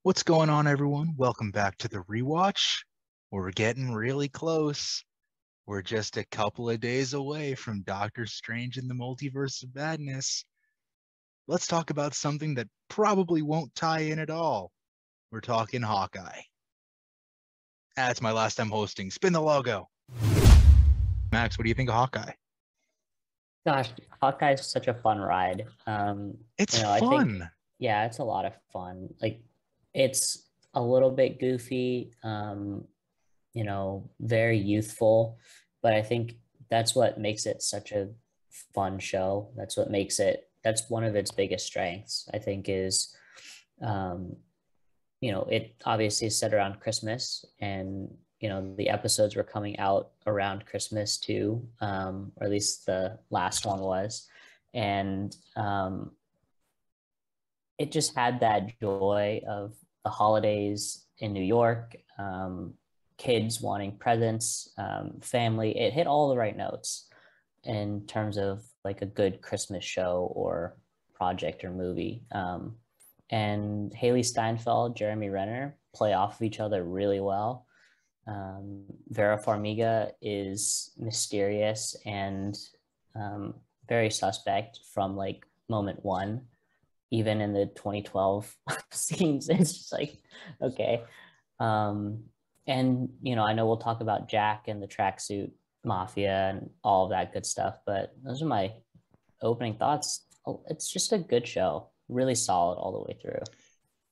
What's going on, everyone? Welcome back to the Rewatch. We're getting really close. We're just a couple of days away from Doctor Strange in the Multiverse of Madness. Let's talk about something that probably won't tie in at all. We're talking Hawkeye. That's my last time hosting. Spin the logo. Max, what do you think of Hawkeye? Gosh, Hawkeye's such a fun ride. It's I think, fun. yeah, it's a lot of fun. Like, it's a little bit goofy, very youthful, but I think that's what makes it such a fun show. That's one of its biggest strengths, I think, is, um, it obviously is set around Christmas, and the episodes were coming out around Christmas too, or at least the last one was, and it just had that joy of the holidays in New York, kids wanting presents, family. It hit all the right notes in terms of like a good Christmas show or project or movie. And Haley Steinfeld, Jeremy Renner play off of each other really well. Vera Farmiga is mysterious and very suspect from like moment one. Even in the 2012 scenes, it's just like, okay. And I know we'll talk about Jack and the tracksuit mafia and all of that good stuff, but those are my opening thoughts. It's just a good show, really solid all the way through.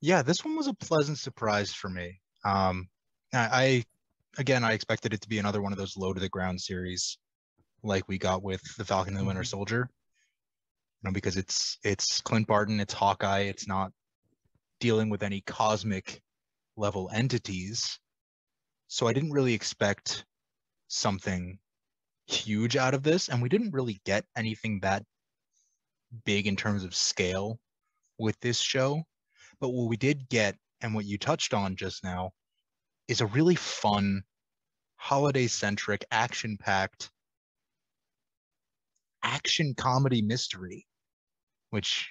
Yeah, this one was a pleasant surprise for me. I again, I expected it to be another one of those low to the ground series like we got with The Falcon and the Winter Soldier. Because it's Clint Barton, it's Hawkeye, it's not dealing with any cosmic level entities. So I didn't really expect something huge out of this, and we didn't really get anything that big in terms of scale with this show. But what we did get, and what you touched on just now, is a really fun, holiday-centric, action-packed action comedy mystery, which,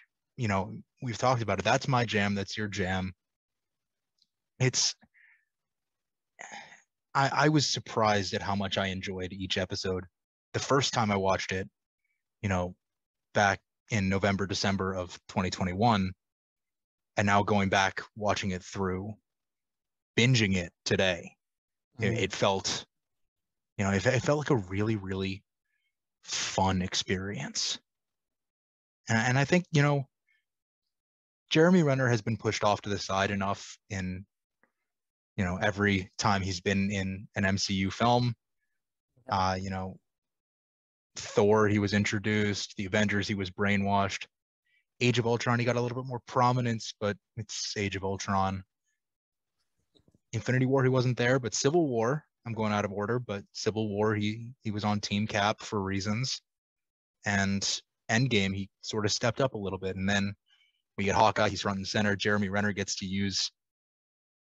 we've talked about it. That's my jam. That's your jam. I was surprised at how much I enjoyed each episode. The first time I watched it, back in November, December of 2021, and now going back, watching it through, binging it today, it felt, it felt like a really, really fun experience. And I think, Jeremy Renner has been pushed off to the side enough in, every time he's been in an MCU film. Thor, he was introduced. The Avengers, he was brainwashed. Age of Ultron, he got a little bit more prominence, but it's Age of Ultron. Infinity War, he wasn't there, but Civil War, I'm going out of order, but Civil War, he was on Team Cap for reasons. And Endgame, he sort of stepped up a little bit. And then we get Hawkeye, he's front and center. Jeremy Renner gets to use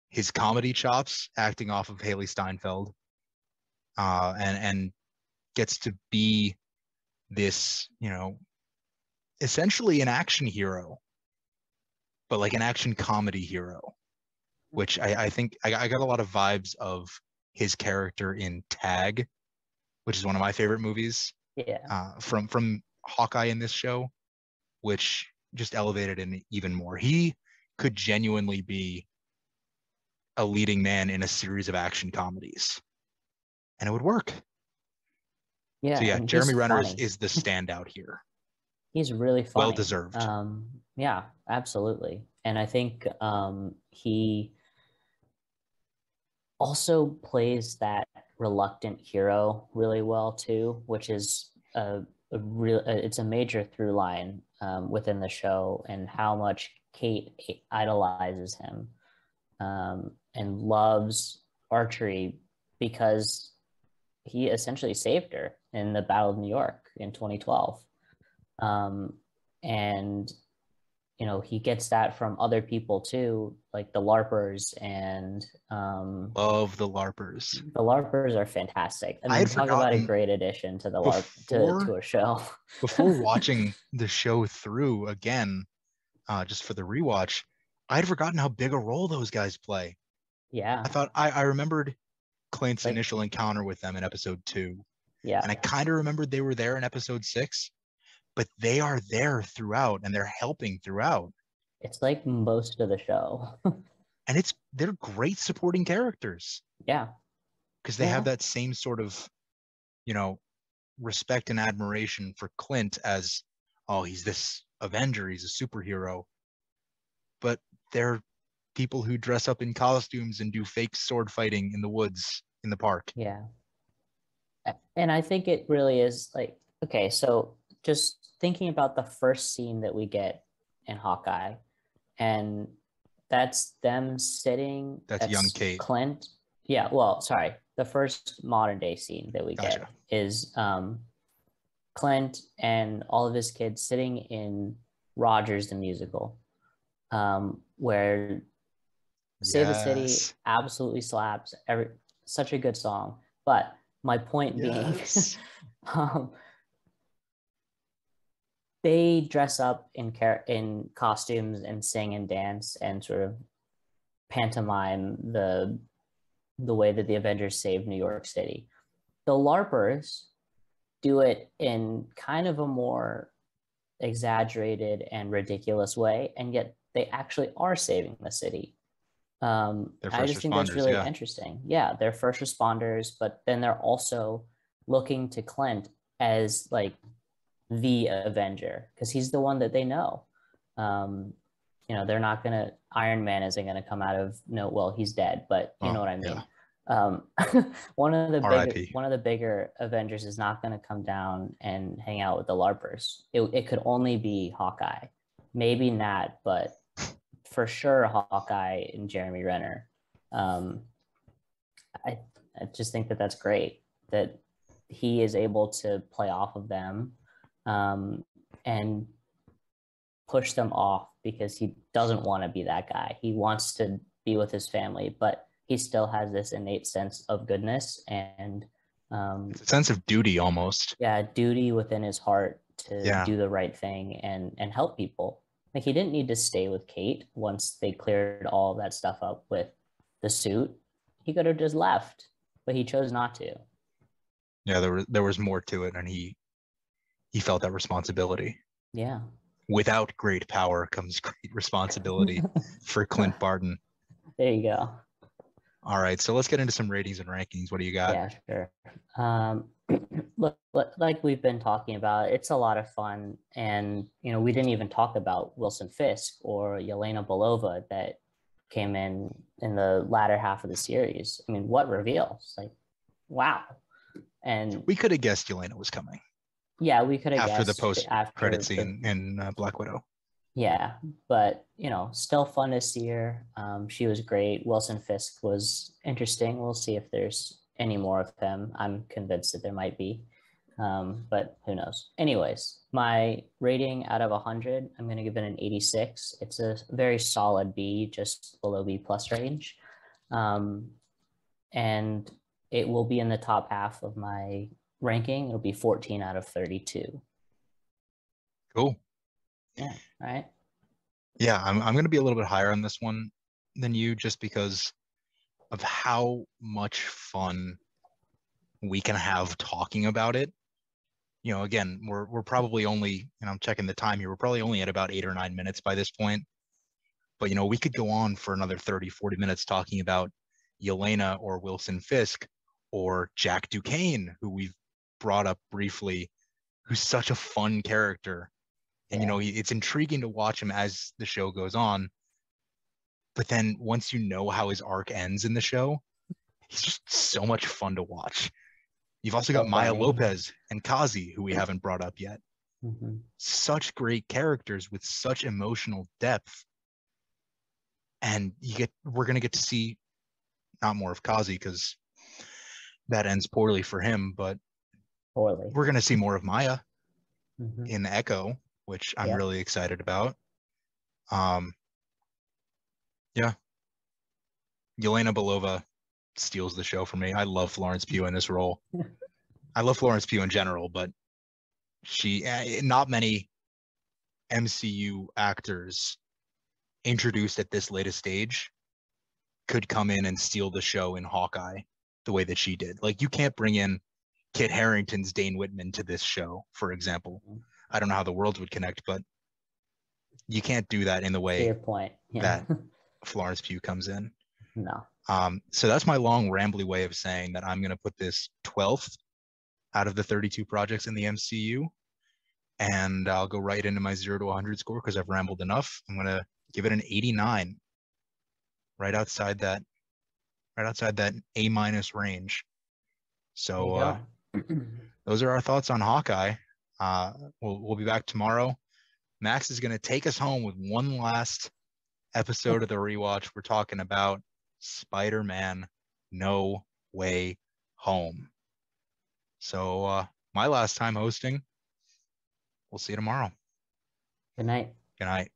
his comedy chops acting off of Haley Steinfeld, and gets to be this, essentially an action hero, but like an action comedy hero, which I think I got a lot of vibes of his character in Tag, which is one of my favorite movies. Yeah. From Hawkeye in this show, which just elevated him even more. He could genuinely be a leading man in a series of action comedies, and it would work. Yeah, So yeah, and he's Jeremy Renner funny. is the standout here. He's really Well funny. deserved. Yeah, absolutely. And I think he also plays that reluctant hero really well too, which is a real it's a major through line within the show, and how much Kate idolizes him, and loves archery because he essentially saved her in the Battle of New York in 2012. And he gets that from other people too, like the LARPers, and Love the LARPers. the LARPers are fantastic. I I had mean, talk about a forgotten great addition to the LARP to before a show. before watching the show through again, just for the rewatch. I'd forgotten how big a role those guys play. Yeah. I remembered Clint's Like, initial encounter with them in episode 2, yeah. and I kind of remembered they were there in episode 6, but they are there throughout, and they're helping throughout. It's like most of the show. And they're great supporting characters. Yeah. Because they have that same sort of, respect and admiration for Clint as, oh, he's this Avenger, he's a superhero. But they're people who dress up in costumes and do fake sword fighting in the woods in the park. Yeah. And I think it really is like, okay, so just thinking about the first scene that we get in Hawkeye, and that's them sitting. That's young Kate. Clint. Yeah, well, sorry. The first modern day scene that we Gotcha. get is Clint and all of his kids sitting in Rogers the musical, where Save the City absolutely slaps. Such a good song. But my point being, they dress up in costumes and sing and dance and sort of pantomime the way that the Avengers saved New York City. The LARPers do it in kind of a more exaggerated and ridiculous way, and yet they actually are saving the city. I just think that's really interesting. Yeah, they're first responders, but then they're also looking to Clint as like the Avenger because he's the one that they know. They're not gonna. Iron Man isn't gonna come out of no. Well, he's dead, but you know what I mean. Yeah. One of the bigger Avengers is not going to come down and hang out with the LARPers. It could only be Hawkeye, maybe Nat, but for sure Hawkeye and Jeremy Renner. I just think that that's great that he is able to play off of them and push them off because he doesn't want to be that guy. He wants to be with his family, but he still has this innate sense of goodness and it's a sense of duty almost. Yeah, duty within his heart to do the right thing and help people. Like he didn't need to stay with Kate once they cleared all that stuff up with the suit. He could have just left, but he chose not to. Yeah, there was more to it, and he felt that responsibility. Yeah. Without great power comes great responsibility for Clint Barton. There you go. All right, so let's get into some ratings and rankings. What do you got? Yeah, sure. Look, like we've been talking about, it's a lot of fun. And, we didn't even talk about Wilson Fisk or Yelena Belova that came in the latter half of the series. I mean, what reveals? Like, wow. And we could have guessed Yelena was coming. Yeah, we could have guessed. After the post-credit scene in Black Widow. Yeah, but, still fun to see her. She was great. Wilson Fisk was interesting. We'll see if there's any more of him. I'm convinced that there might be, but who knows? Anyways, my rating out of 100, I'm going to give it an 86. It's a very solid B, just below B plus range. And it will be in the top half of my ranking. It'll be 14 out of 32. Cool. Yeah. Right. Yeah, I'm going to be a little bit higher on this one than you just because of how much fun we can have talking about it. Again, we're probably only, and I'm checking the time here, we're probably only at about 8 or 9 minutes by this point. But, we could go on for another 30, 40 minutes talking about Yelena or Wilson Fisk or Jack Duquesne, who we've brought up briefly, who's such a fun character. And, it's intriguing to watch him as the show goes on. But then once you know how his arc ends in the show, he's just so much fun to watch. You've also got Maya Lopez and Kazi, who we haven't brought up yet. Mm-hmm. Such great characters with such emotional depth. And we're going to get to see not more of Kazi because that ends poorly for him, but we're going to see more of Maya in Echo, which I'm really excited about. Yeah. Yelena Belova steals the show for me. I love Florence Pugh in this role. I love Florence Pugh in general, but not many MCU actors introduced at this latest stage could come in and steal the show in Hawkeye the way that she did. Like, you can't bring in Kit Harington's Dane Whitman to this show, for example. I don't know how the worlds would connect, but you can't do that in the way Fair point. Yeah. that Florence Pugh comes in. No. So that's my long, rambly way of saying that I'm going to put this 12th out of the 32 projects in the MCU. And I'll go right into my 0 to 100 score because I've rambled enough. I'm going to give it an 89, right outside that A- range. So those are our thoughts on Hawkeye. We'll be back tomorrow. Max is going to take us home with one last episode of the Rewatch. We're talking about Spider-Man No Way Home. So my last time hosting. We'll see you tomorrow. Good night. Good night.